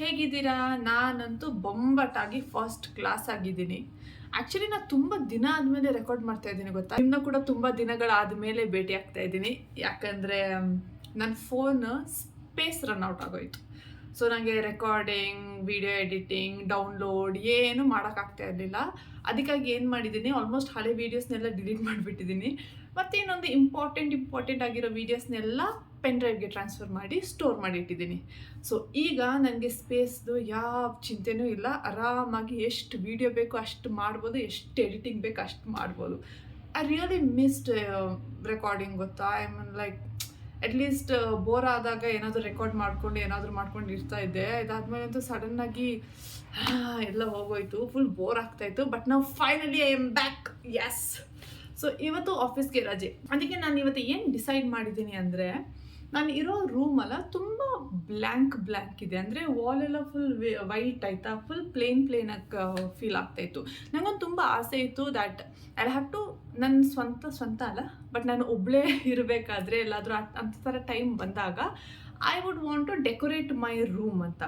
ಹೇಗಿದ್ದೀರಾ? ನಾನಂತೂ ಬೊಂಬಟಾಗಿ first class ಆಗಿದ್ದೀನಿ. ಆ್ಯಕ್ಚುಲಿ ನಾನು ತುಂಬ ದಿನ ಆದಮೇಲೆ ರೆಕಾರ್ಡ್ ಮಾಡ್ತಾ ಇದ್ದೀನಿ ಗೊತ್ತಾ. ನಿಮ್ಮನ್ನ ಕೂಡ ತುಂಬ ದಿನಗಳಾದಮೇಲೆ ಭೇಟಿ ಆಗ್ತಾ ಇದ್ದೀನಿ. ಯಾಕಂದರೆ ನನ್ನ ಫೋನ್ ಸ್ಪೇಸ್ ರನ್ ಔಟ್ ಆಗೋಯಿತು. ಸೊ ನನಗೆ ರೆಕಾರ್ಡಿಂಗ್, ವಿಡಿಯೋ ಎಡಿಟಿಂಗ್, ಡೌನ್ಲೋಡ್ ಏನು ಮಾಡೋಕ್ಕಾಗ್ತಾ ಇರಲಿಲ್ಲ. ಅದಕ್ಕಾಗಿ ಏನು ಮಾಡಿದ್ದೀನಿ, ಆಲ್ಮೋಸ್ಟ್ ಹಳೆ ವೀಡಿಯೋಸ್ನೆಲ್ಲ ಡಿಲೀಟ್ ಮಾಡಿಬಿಟ್ಟಿದ್ದೀನಿ. ಮತ್ತು ಇನ್ನೊಂದು ಇಂಪಾರ್ಟೆಂಟ್ ಆಗಿರೋ ವೀಡಿಯೋಸ್ನೆಲ್ಲ ಪೆನ್ ಡ್ರೈವ್ಗೆ ಟ್ರಾನ್ಸ್ಫರ್ ಮಾಡಿ ಸ್ಟೋರ್ ಮಾಡಿ ಇಟ್ಟಿದ್ದೀನಿ. ಸೊ ಈಗ ನನಗೆ ಸ್ಪೇಸ್ದು ಯಾವ ಚಿಂತೆನೂ ಇಲ್ಲ. ಆರಾಮಾಗಿ ಎಷ್ಟು ವೀಡಿಯೋ ಬೇಕೋ ಅಷ್ಟು ಮಾಡ್ಬೋದು, ಎಷ್ಟು ಎಡಿಟಿಂಗ್ ಬೇಕು ಅಷ್ಟು ಮಾಡ್ಬೋದು. ಐ ರಿಯಲಿ ಮಿಸ್ಡ್ ರೆಕಾರ್ಡಿಂಗ್ ಗೊತ್ತಾ. I mean like at least bore ಆದಾಗ ಏನಾದರೂ ರೆಕಾರ್ಡ್ ಮಾಡ್ಕೊಂಡು ಇರ್ತಾ ಇದ್ದೆ. ಇದಾದ್ಮೇಲಂತೂ ಸಡನ್ನಾಗಿ ಎಲ್ಲ ಹೋಗೋಯ್ತು, ಫುಲ್ ಬೋರ್ ಆಗ್ತಾಯಿತ್ತು. ಬಟ್ ನಾವು finally I am back. Yes. So ಇವತ್ತು ಆಫೀಸ್ಗೆ ರಜೆ. ಅದಕ್ಕೆ ನಾನು ಇವತ್ತು ಏನು ಡಿಸೈಡ್ ಮಾಡಿದ್ದೀನಿ ಅಂದರೆ, ನಾನು ಇರೋ ರೂಮಲ್ಲ ತುಂಬ ಬ್ಲ್ಯಾಂಕ್ ಇದೆ. ಅಂದರೆ ವಾಲೆಲ್ಲ ಫುಲ್ ವೈಟ್ ಆಯಿತಾ, ಫುಲ್ ಪ್ಲೇನಾಗಿ ಫೀಲ್ ಆಗ್ತಾಯಿತ್ತು. ನನಗೊಂದು ತುಂಬ ಆಸೆ ಇತ್ತು ದ್ಯಾಟ್ ಐ ಹ್ಯಾವ್ ಟು, ನನ್ನ ಸ್ವಂತ ಅಲ್ಲ, ಬಟ್ ನಾನು ಒಬ್ಬಳೇ ಇರಬೇಕಾದ್ರೆ ಎಲ್ಲಾದರೂ ಅಂಥ ಥರ ಟೈಮ್ ಬಂದಾಗ I would want to decorate my room ಅಂತ.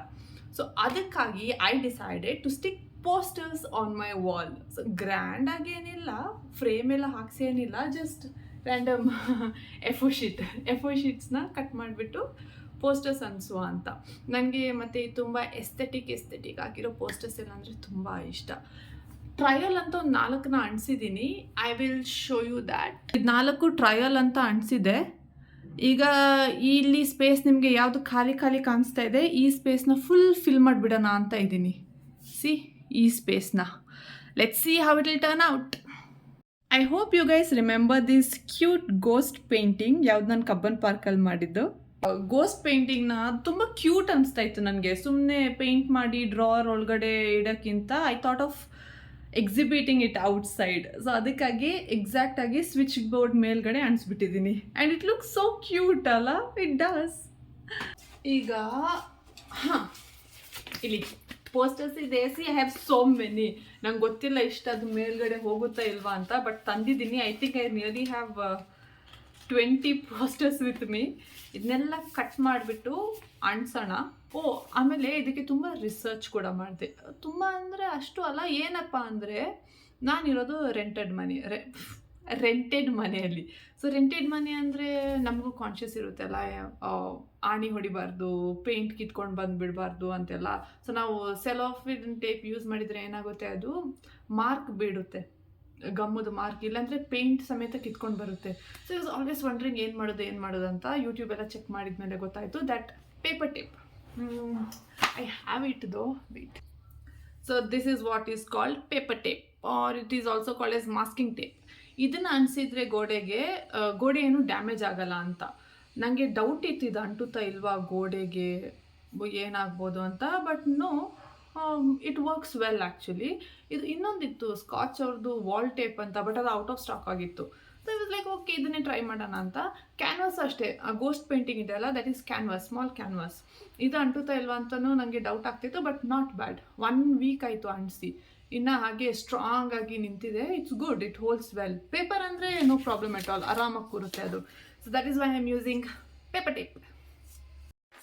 ಸೊ ಅದಕ್ಕಾಗಿ I decided to stick posters on my wall. So grand ಆಗಿ ಏನಿಲ್ಲ, ಫ್ರೇಮ್ ಎಲ್ಲ ಹಾಕ್ಸಿ ಏನಿಲ್ಲ, ಜಸ್ಟ್ ರ್ಯಾಂಡಮ್ ಎಫೋ ಶೀಟ್ಸ್ನ ಕಟ್ ಮಾಡಿಬಿಟ್ಟು ಪೋಸ್ಟರ್ಸ್ ಅನಿಸುವ ಅಂತ. ನನಗೆ ಮತ್ತು ತುಂಬ ಎಸ್ಥೆಟಿಕ್ ಆಗಿರೋ ಪೋಸ್ಟರ್ಸ್ ಎಲ್ಲ ಅಂದರೆ ತುಂಬ ಇಷ್ಟ. ಟ್ರಯಲ್ ಅಂತ ಒಂದು 4ನ ಅಂಟಿಸಿದ್ದೀನಿ. I will show you that. ಇದು 4 ಟ್ರಯಲ್ ಅಂತ ಅಂಟಿಸಿದೆ. ಈಗ ಇಲ್ಲಿ ಸ್ಪೇಸ್ ನಿಮಗೆ ಯಾವುದು ಖಾಲಿ ಕಾಣಿಸ್ತಾ ಇದೆ, ಈ ಸ್ಪೇಸ್ನ ಫುಲ್ ಫಿಲ್ ಮಾಡಿಬಿಡೋಣ ಅಂತ ಇದ್ದೀನಿ. ಸಿ, ಈ ಸ್ಪೇಸ್ನ let's see how it will turn out. I hope you guys remember this cute ghost painting, ಯಾವ್ದು ನಾನು ಕಬ್ಬನ್ ಪಾರ್ಕಲ್ಲಿ ಮಾಡಿದ್ದು. ಗೋಸ್ಟ್ ಪೇಂಟಿಂಗ್ನ ತುಂಬ ಕ್ಯೂಟ್ ಅನಿಸ್ತಾ ಇತ್ತು ನನಗೆ. ಸುಮ್ಮನೆ ಪೇಂಟ್ ಮಾಡಿ ಡ್ರಾವರ್ ಒಳಗಡೆ ಇಡೋಕ್ಕಿಂತ I thought of exhibiting it outside. So ಅದಕ್ಕಾಗಿ ಎಕ್ಸಾಕ್ಟಾಗಿ ಸ್ವಿಚ್ ಬೋರ್ಡ್ ಮೇಲ್ಗಡೆ ಅಂಟಿಸ್ಬಿಟ್ಟಿದ್ದೀನಿ. And it look so cute ಅಲ್ಲ, ಇಟ್ ಡಸ್. ಈಗ ಇಲ್ಲಿ ಪೋಸ್ಟರ್ಸ್ ಇದೆ. See, I have so many. ನಂಗೆ ಗೊತ್ತಿಲ್ಲ ಅದು ಮೇಲ್ಗಡೆ ಹೋಗುತ್ತಾ ಇಲ್ವಾ ಅಂತ, ಬಟ್ ತಂದಿದ್ದೀನಿ. I think I really have 20 posters with me. ಇದನ್ನೆಲ್ಲ ಕಟ್ ಮಾಡಿಬಿಟ್ಟು ಅಂಟಿಸೋಣ. ಆಮೇಲೆ ಇದಕ್ಕೆ ತುಂಬ ರಿಸರ್ಚ್ ಕೂಡ ಮಾಡಿದೆ. ತುಂಬ ಅಂದರೆ ಅಷ್ಟು ಅಲ್ಲ. ಏನಪ್ಪ ಅಂದರೆ, ನಾನಿರೋದು ರೆಂಟೆಡ್ ಮನೆಯಲ್ಲಿ. ಸೊ ರೆಂಟೆಡ್ ಮನೆ ಅಂದರೆ ನಮಗೂ ಕಾನ್ಷಿಯಸ್ ಇರುತ್ತಲ್ಲ, ಆಣಿ ಹೊಡಿಬಾರ್ದು, ಪೇಂಟ್ ಕಿತ್ಕೊಂಡು ಬಂದುಬಿಡಬಾರ್ದು ಅಂತೆಲ್ಲ. ಸೊ ನಾವು ಸೆಲಾಫಿನ್ ಟೇಪ್ ಯೂಸ್ ಮಾಡಿದರೆ ಏನಾಗುತ್ತೆ, ಅದು ಮಾರ್ಕ್ ಬಿಡುತ್ತೆ, ಗಮ್ಮದು ಮಾರ್ಕ್, ಇಲ್ಲಾಂದರೆ ಪೇಂಟ್ ಸಮೇತ ಕಿತ್ಕೊಂಡು ಬರುತ್ತೆ. ಸೊ ಇಸ್ ಆಲ್ವೇಸ್ ವಂಡ್ರಿಂಗ್ ಏನು ಮಾಡೋದು ಅಂತ ಯೂಟ್ಯೂಬೆಲ್ಲ ಚೆಕ್ ಮಾಡಿದ ಮೇಲೆ ಗೊತ್ತಾಯಿತು that paper tape. I have it though, wait. So this is what is called paper tape, or it is also called as masking tape. ಇದನ್ನು ಅಂಟಿಸಿದ್ರೆ ಗೋಡೆ ಏನು ಡ್ಯಾಮೇಜ್ ಆಗಲ್ಲ ಅಂತ. ನನಗೆ ಡೌಟ್ ಇತ್ತು, ಇದು ಅಂಟುತ್ತಾ ಇಲ್ವಾ ಗೋಡೆಗೆ, ಏನಾಗ್ಬೋದು ಅಂತ. But no, it works well actually. ಇದು ಇನ್ನೊಂದಿತ್ತು ಸ್ಕಾಚ್ ಅವ್ರದ್ದು ವಾಲ್ ಟೇಪ್ ಅಂತ, ಬಟ್ ಅದು ಔಟ್ ಆಫ್ ಸ್ಟಾಕ್ ಆಗಿತ್ತು. So it was like okay, ಇದನ್ನೇ ಟ್ರೈ ಮಾಡೋಣ ಅಂತ. ಕ್ಯಾನ್ವಾಸ್ ಅಷ್ಟೇ, ಗೋಸ್ಟ್ ಪೇಂಟಿಂಗ್ ಇದೆ ಅಲ್ಲ, that is canvas, small canvas. ಇದು ಅಂಟುತ್ತಾ ಇಲ್ವಾ ಅಂತಲೂ ನನಗೆ ಡೌಟ್ ಆಗ್ತಿತ್ತು, ಬಟ್ ನಾಟ್ ಬ್ಯಾಡ್. 1 ವೀಕ್ ಆಯಿತು ಅಂಟಿಸಿ, ಇನ್ನು ಹಾಗೆ ಸ್ಟ್ರಾಂಗ್ ಆಗಿ ನಿಂತಿದೆ. It's good, it holds well. Paper ಅಂದರೆ ನೋ ಪ್ರಾಬ್ಲಮ್ ಎಟ್ ಆಲ್, ಆರಾಮಾಗಿ ಕೂರುತ್ತೆ ಅದು. So that is why I am using paper tape.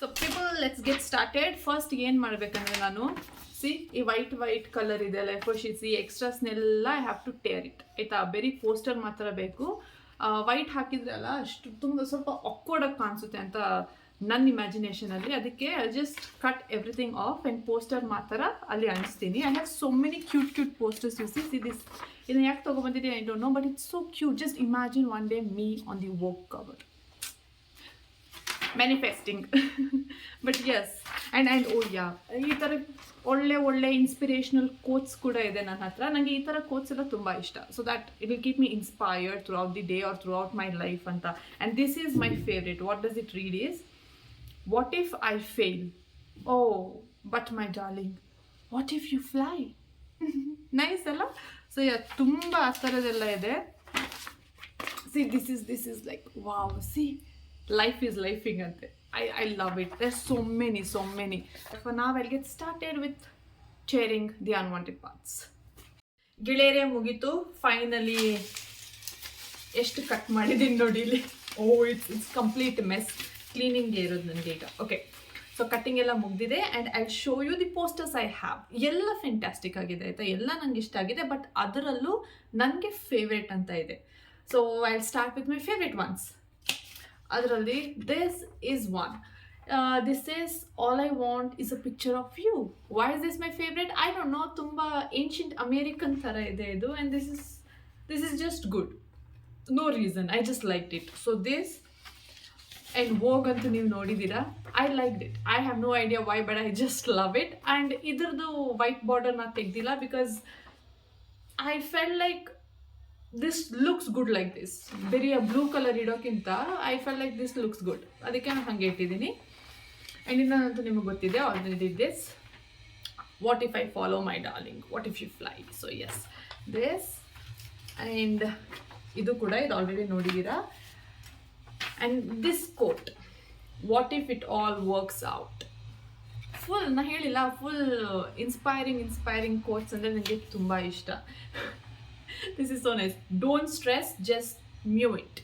So people, let's get started. First ಏನು ಮಾಡಬೇಕಂದ್ರೆ, ನಾನು ಈ ವೈಟ್ ಕಲರ್ ಇದೆ ಅಲ್ಲ ಎಫೋ ಶೀಟ್ಸ್, ಈ ಎಕ್ಸ್ಟ್ರಾಸ್ನೆಲ್ಲ I have to tear it, ಆಯಿತಾ. ಬರೀ ಪೋಸ್ಟರ್ ಮಾತ್ರ ಬೇಕು. ವೈಟ್ ಹಾಕಿದ್ರೆ ಅಲ್ಲ ಅಷ್ಟು ತುಂಬ ಸ್ವಲ್ಪ ಆಕ್ವರ್ಡಾಗಿ ಕಾಣಿಸುತ್ತೆ ಅಂತ ನನ್ನ ಇಮ್ಯಾಜಿನೇಷನಲ್ಲಿ. ಅದಕ್ಕೆ I just cut everything off and poster ಮಾತ್ರ ಅಲ್ಲಿ ಅಂಟಿಸ್ತೀನಿ. I have so many cute posters you see this. ಇದನ್ನು ಯಾಕೆ ತೊಗೊಬಂದಿದ್ದೀನಿ I don't know, but it's so cute. Just imagine one day me on the Vogue cover. Manifesting. But yes, and oh yeah, ಈ ಥರ ಒಳ್ಳೆ inspirational quotes ಕೂಡ ಇದೆ ನನ್ನ ಹತ್ರ. ನನಗೆ ಈ ಥರ ಕೋಟ್ಸ್ ಎಲ್ಲ ತುಂಬ ಇಷ್ಟ. So that it will keep me inspired throughout the day or throughout my life ಅಂತ. And this is my favourite. What does it read is, what if I fail, oh but my darling, what if you fly. Nice ಅಲ್ಲ. So ತುಂಬ ಆ ಥರದ್ದೆಲ್ಲ ಇದೆ. See this is like wow. See, life is lifing ante. I love it. There's so many. For now I'll get started with tearing the unwanted parts. ಗಿಳೆರೆ ಮುಗಿತು finally. ಎಷ್ಟು cut ಮಾಡಿದ್ದೀನಿ ನೋಡಿ ಇಲ್ಲಿ. It's complete mess. ಕ್ಲೀನಿಂಗ್ ಇರೋದು ನನಗೆ ಈಗ. Okay, so cutting ಎಲ್ಲ ಮುಗ್ದಿದೆ and I show you the posters I have. ಎಲ್ಲ ಫೆಂಟಾಸ್ಟಿಕ್ ಆಗಿದೆ ಆಯಿತಾ, ಎಲ್ಲ ನಂಗೆ ಇಷ್ಟ ಆಗಿದೆ. ಬಟ್ ಅದರಲ್ಲೂ ನನಗೆ ಫೇವ್ರೇಟ್ ಅಂತ ಇದೆ. So I start with my favourite ones. ಅದರಲ್ಲಿ this is one. This is all I want is a picture of you. Why is this my favorite? I don't know. Tumba ancient American thara ide idu, and this is just good. No reason. I just liked it. So this and Vogue antu ನೀವು ನೋಡಿದೀರಾ. I liked it. I have no idea why, but I just love it. And idradu white border na ತೆಗ್ದಿಲ್ಲ because I felt like this looks good like this. Very a blue color idokinta I felt like this looks good. ಅದಕ್ಕೆ ನಾನು ಹಂಗೆ ಇಟ್ಟಿದ್ದೀನಿ. And ಇನ್ನೊಂದು ನಿಮಗೆ ಗೊತ್ತಿದೆ, already this. What if I follow my darling? What if you fly? So yes, this. And ಇದು ಕೂಡ ಇದು ಆಲ್ರೆಡಿ ನೋಡಿದ್ದೀರಾ. And this quote, what if it all works out? Full ನಾ ಹೇಳಿಲ್ಲ, ಫುಲ್ ಇನ್ಸ್ಪೈರಿಂಗ್ ಕೋಟ್ಸ್ ಅಂದರೆ ನನಗೆ ತುಂಬ ಇಷ್ಟ. This is so nice. Don't stress, just mew it.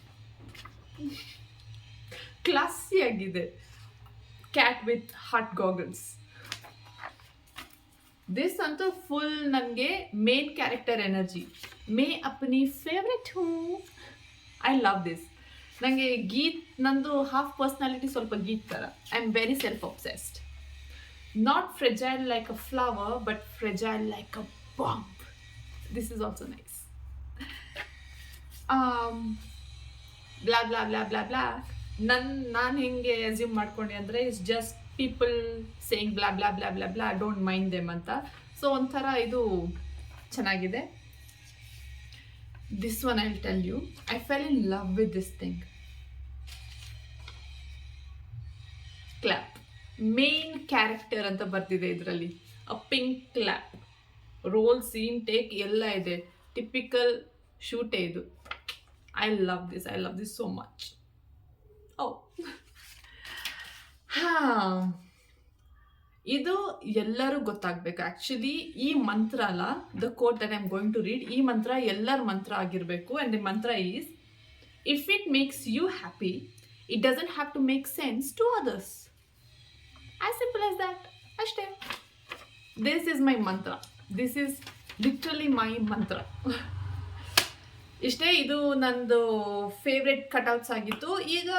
Classy ಆಗಿದೆ. Cat with heart goggles. This ಅಂತೂ ಫುಲ್ ನನಗೆ ಮೇನ್ ಕ್ಯಾರೆಕ್ಟರ್ ಎನರ್ಜಿ. ಮೇ ಅಪ್ನಿ ಫೇವ್ರೆಟ್ ಹೂ. I love this. ನನಗೆ ಗೀತ್, ನಂದು ಹಾಫ್ ಪರ್ಸ್ನಾಲಿಟಿ ಸ್ವಲ್ಪ ಗೀತ್ ಥರ. I am very self obsessed. Not fragile like a flower, but fragile like a bomb. This is also nice. Blah blah blah blah blah. ನಾನು ಹೆಂಗೆ assume ಮಾಡ್ಕೊಂಡೆ ಅಂದರೆ it's just people saying blah blah blah blah blah, don't mind them ಅಂತ. So ಒಂಥರ ಇದು ಚೆನ್ನಾಗಿದೆ. This one I will tell you, I fell in love with this thing. Clap. Main character ಅಂತ ಬರ್ತಿದೆ ಇದರಲ್ಲಿ. A pink clap. Roll, scene, take ಎಲ್ಲ ಇದೆ. Typical ಶೂಟೇ ಇದು. I love this so much. ಇದು ಎಲ್ಲರೂ ಗೊತ್ತಾಗಬೇಕು. ಆ್ಯಕ್ಚುಲಿ ಈ ಮಂತ್ರ ಅಲ್ಲ, the quote that I am going to read, ಈ ಮಂತ್ರ ಎಲ್ಲರ ಮಂತ್ರ ಆಗಿರಬೇಕು. ಆ್ಯಂಡ್ ದಿ ಮಂತ್ರ is, if it makes you happy, it doesn't have to make sense to others. As simple as that. ಅಷ್ಟೇ. This is my mantra. This is literally ಮೈ ಮಂತ್ರ. ಇಷ್ಟೇ. ಇದು ನಂದು ಫೇವ್ರೆಟ್ ಕಟ್ಔಟ್ಸ್ ಆಗಿತ್ತು. ಈಗ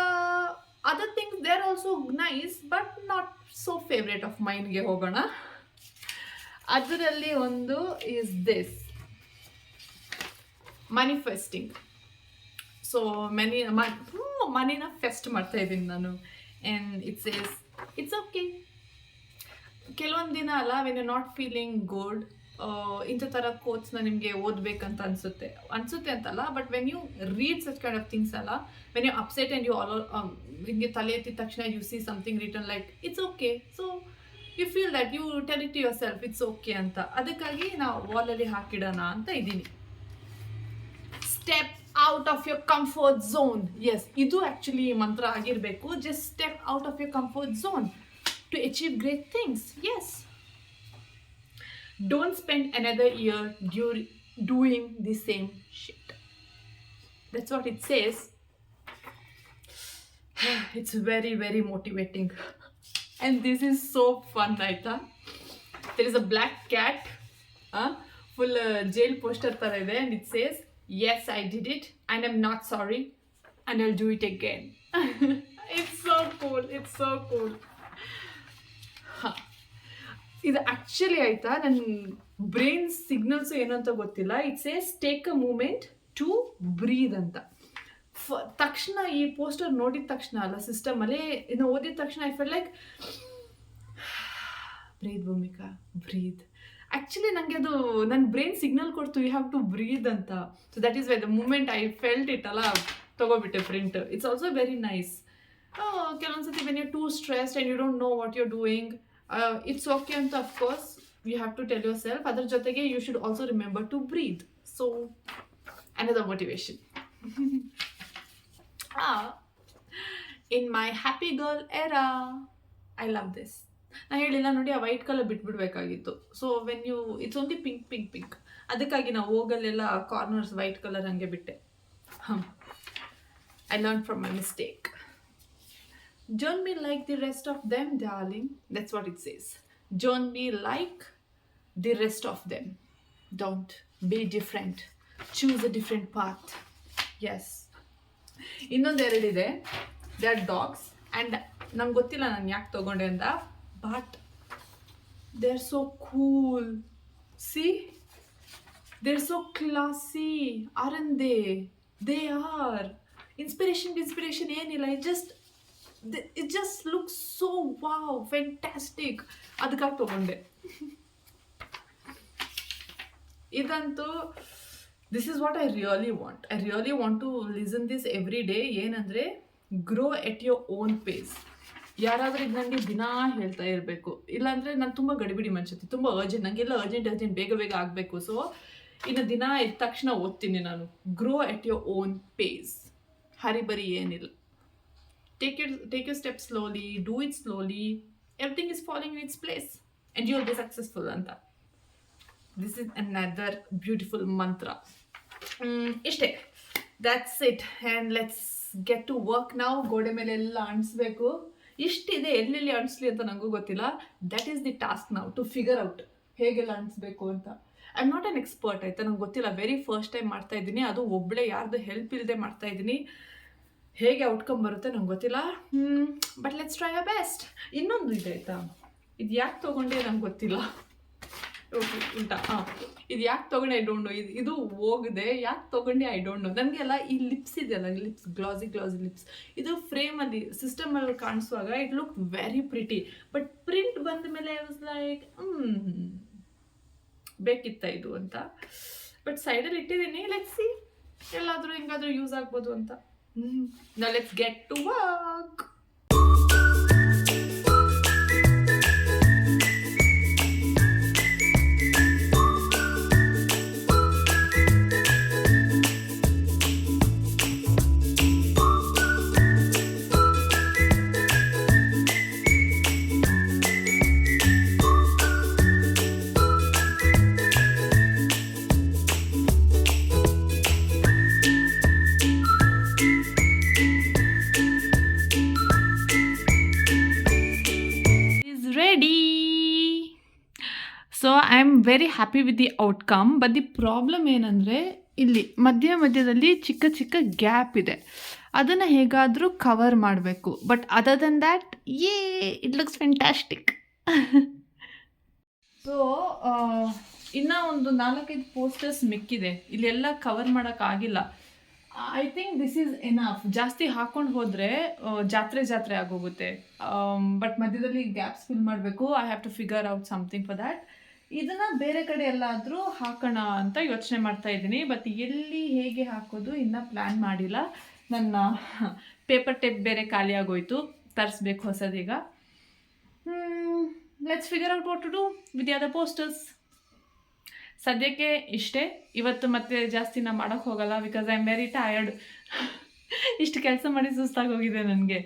other things they are also nice, but not so favourite of ಮೈನ್ಗೆ ಹೋಗೋಣ. ಅದರಲ್ಲಿ ಒಂದು ಈಸ್ ದಿಸ್ ಮ್ಯಾನಿಫೆಸ್ಟಿಂಗ್. ಸೊ ಮನಿನ ಫೆಸ್ಟ್ ಮಾಡ್ತಾ ಇದ್ದೀನಿ ನಾನು. And it's okay. ಕೆಲವೊಂದು ದಿನ ಅಲ್ಲ, when you not feeling good, ಇಂಥ ಥರ ಕೋಟ್ಸ್ನ ನಿಮಗೆ ಓದಬೇಕಂತ ಅನಿಸುತ್ತೆ ಅಂತಲ್ಲ, but when you read such kind of things ಅಲ್ಲ, when you upset and you ಹಿಂಗೆ ತಲೆ ಎತ್ತಿದ ತಕ್ಷಣ you see something return like it's okay. So you feel that you tell it to yourself it's okay ಅಂತ. ಅದಕ್ಕಾಗಿ ನಾವು ವಾಲಲ್ಲಿ ಹಾಕಿಡೋಣ ಅಂತ ಇದ್ದೀನಿ. Step out of your comfort zone. Yes, ಇದು ಆ್ಯಕ್ಚುಲಿ ಮಂತ್ರ ಆಗಿರಬೇಕು. Just step out of your comfort zone to achieve great things. Yes. Don't spend another year doing the same shit. That's what it says. It's very, very motivating. And this is so fun, right? There is a black cat, full jail poster tar ide, and it says, yes, I did it, and I'm not sorry, and I'll do it again. It's so cool. It's so cool. ಇದು actually ಆಯಿತಾ, ನನ್ನ brain signals ಏನು ಅಂತ ಗೊತ್ತಿಲ್ಲ. It says take a moment to breathe ಅಂತ. ತಕ್ಷಣ ಈ poster ನೋಡಿದ ತಕ್ಷಣ ಅಲ್ಲ, ಸಿಸ್ಟಮಲ್ಲಿ ಇನ್ನು ಓದಿದ ತಕ್ಷಣ I felt like breathe Bhumika, breathe. Actually ನನಗೆ ಅದು ನನ್ನ ಬ್ರೈನ್ ಸಿಗ್ನಲ್ ಕೊಡ್ತು, ಯು ಹ್ಯಾವ್ ಟು ಬ್ರೀದ್ ಅಂತ. So that is why the moment I felt it ಅಲ್ಲ, ತೊಗೊಬಿಟ್ಟೆ print. It's also very nice. ಕೆಲವೊಂದ್ಸತಿ when you too stressed and you don't know what you doing, it's okay ಅಂತ of course you have to tell yourself. ಅದರ ಜೊತೆಗೆ you should also remember to breathe. So another motivation. In my happy girl era, I love this. ನಾನು ಹೇಳಿಲ್ಲ ನೋಡಿ, ಆ white colour ಬಿಟ್ಬಿಡ್ಬೇಕಾಗಿತ್ತು. So when you it's only pink, ಅದಕ್ಕಾಗಿ ನಾವು ಹೋಗಲ್ಲೆಲ್ಲ ಕಾರ್ನರ್ಸ್ ವೈಟ್ ಕಲರ್ ಹಂಗೆ ಬಿಟ್ಟೆ. I learn from my mistake. Don't be like the rest of them, darling. That's what it says. Don't be like the rest of them. Don't be different. Choose a different path. Yes. ಇನ್ನೊಂದೆರಡಿದೆ. They are dogs and ನಂಗೆ ಗೊತ್ತಿಲ್ಲ ನಾನು ಯಾಕೆ ತೊಗೊಂಡೆ ಅಂತ, but they are so cool. See, they are so classy, aren't they are inspiration ಏನಿಲ್ಲ. it just looks so wow, fantastic. ಅದಕ್ಕಾಗಿ ತೊಗೊಂಡೆ. ಇದಂತೂ this is what I really want to listen this every day. ಏನಂದರೆ grow at your own pace. ಯಾರಾದರೂ ಇದು ನನಗೆ ದಿನಾ ಹೇಳ್ತಾ ಇರಬೇಕು. ಇಲ್ಲಾಂದರೆ ನಾನು ತುಂಬ ಗಡಿಬಿಡಿ ಮನ್ಸುತ್ತೆ, ತುಂಬ ಅರ್ಜೆಂಟ್, ನನಗೆಲ್ಲ ಅರ್ಜೆಂಟ್ ಬೇಗ ಆಗಬೇಕು. ಸೊ ಇನ್ನು ದಿನ ಇದ್ದ ತಕ್ಷಣ ಓದ್ತೀನಿ ನಾನು. Grow at your own pace. ಹರಿಬರಿ ಏನಿಲ್ಲ. Take your steps slowly, do it slowly. Everything is falling in its place and you'll be successful. Anta. This is another beautiful mantra. Ishte. That's it. And let's get to work now. Gode mele ella ansbeku. Ishtide ಎಲ್ಲೆಲ್ಲಿ ಅಣಿಸ್ಲಿ ಅಂತ ನನಗೂ ಗೊತ್ತಿಲ್ಲ. That is the task now, to figure out ಹೇಗೆಲ್ಲ ಅಣಿಸ್ಬೇಕು ಅಂತ. I am not an expert, ಆಯಿತಾ, ನಂಗೆ ಗೊತ್ತಿಲ್ಲ. Very first time ಮಾಡ್ತಾ ಇದ್ದೀನಿ, ಅದು ಒಬ್ಬಳೇ ಯಾರ್ದು ಹೆಲ್ಪ್ ಇಲ್ಲದೆ ಮಾಡ್ತಾ ಇದ್ದೀನಿ. ಹೇಗೆ ಔಟ್ಕಮ್ ಬರುತ್ತೆ ನಂಗೆ ಗೊತ್ತಿಲ್ಲ. But let's try a best. ಇನ್ನೊಂದು ಇದೆ ಆಯಿತಾ, ಇದು ಯಾಕೆ ತೊಗೊಂಡೆ ನಂಗೆ ಗೊತ್ತಿಲ್ಲ. ಓಕೆ ಉಲ್ಟಾ. ಇದು ಯಾಕೆ ತೊಗೊಂಡೆ ಐ ಡೋಂಟ್ ನೋ. ಇದು ಹೋಗಿದೆ, ಯಾಕೆ ತೊಗೊಂಡೆ ಐ ಡೋಂಟ್ ನೋ. ನನಗೆಲ್ಲ ಈ ಲಿಪ್ಸ್ ಇದೆಯಲ್ಲ, ಲಿಪ್ಸ್ ಗ್ಲಾಸಿ ಲಿಪ್ಸ್, ಇದು ಫ್ರೇಮಲ್ಲಿ ಸಿಸ್ಟಮಲ್ಲಿ ಕಾಣಿಸುವಾಗ it look very pretty. But print ಬಂದ ಮೇಲೆ ಐ ವಾಸ್ ಲೈಕ್ ಬೇಕಿತ್ತ ಇದು ಅಂತ. ಬಟ್ ಸೈಡಲ್ಲಿ ಇಟ್ಟಿದ್ದೀನಿ. ಲೆಟ್ಸ್ ಸಿ, ಎಲ್ಲಾದರೂ ಹೆಂಗಾದರೂ ಯೂಸ್ ಆಗ್ಬೋದು ಅಂತ. Now let's get to work. So I am very happy with the outcome. But the problem ಏನಂದರೆ, ಇಲ್ಲಿ ಮಧ್ಯದಲ್ಲಿ ಚಿಕ್ಕ ಗ್ಯಾಪ್ ಇದೆ. ಅದನ್ನು ಹೇಗಾದರೂ ಕವರ್ ಮಾಡಬೇಕು. But other than that it looks fantastic. So ಇನ್ನೂ ಒಂದು 4-5 ಪೋಸ್ಟರ್ಸ್ ಮಿಕ್ಕಿದೆ. ಇಲ್ಲೆಲ್ಲ ಕವರ್ ಮಾಡೋಕ್ಕಾಗಿಲ್ಲ. I think this is enough. ಜಾಸ್ತಿ ಹಾಕೊಂಡು ಹೋದರೆ ಜಾತ್ರೆ ಆಗೋಗುತ್ತೆ. ಬಟ್ ಮಧ್ಯದಲ್ಲಿ ಗ್ಯಾಪ್ಸ್ ಫಿಲ್ ಮಾಡಬೇಕು. I have to figure out something for that. ಇದನ್ನು ಬೇರೆ ಕಡೆ ಎಲ್ಲಾದರೂ ಹಾಕೋಣ ಅಂತ ಯೋಚನೆ ಮಾಡ್ತಾ ಇದ್ದೀನಿ. ಬಟ್ ಎಲ್ಲಿ ಹೇಗೆ ಹಾಕೋದು ಇನ್ನೂ ಪ್ಲ್ಯಾನ್ ಮಾಡಿಲ್ಲ. ನನ್ನ ಪೇಪರ್ ಟೇಪ್ ಬೇರೆ ಖಾಲಿ ಆಗೋಯ್ತು, ತರಿಸ್ಬೇಕು ಹೊಸದೀಗ. Let's figure out what to do with the other posters. ಸದ್ಯಕ್ಕೆ ಇಷ್ಟೇ. ಇವತ್ತು ಮತ್ತೆ ಜಾಸ್ತಿ ನಾನು ಮಾಡೋಕ್ಕೆ ಹೋಗಲ್ಲ, because I am very tired. ಇಷ್ಟು ಕೆಲಸ ಮಾಡಿ ಸುಸ್ತಾಗೋಗಿದೆ ನನಗೆ.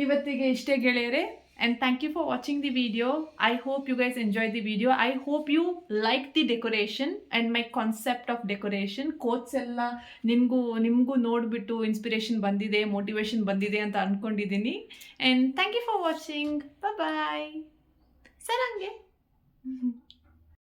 ಇವತ್ತಿಗೆ ಇಷ್ಟೇ ಗೆಳೆಯರೆ. And thank you for watching the video. I hope you guys enjoyed the video. I hope you like the decoration and my concept of decoration. Quotes ella nimgu nodbittu inspiration bandide, motivation bandide anta ankondiddini. And thank you for watching. Bye bye. Sarange.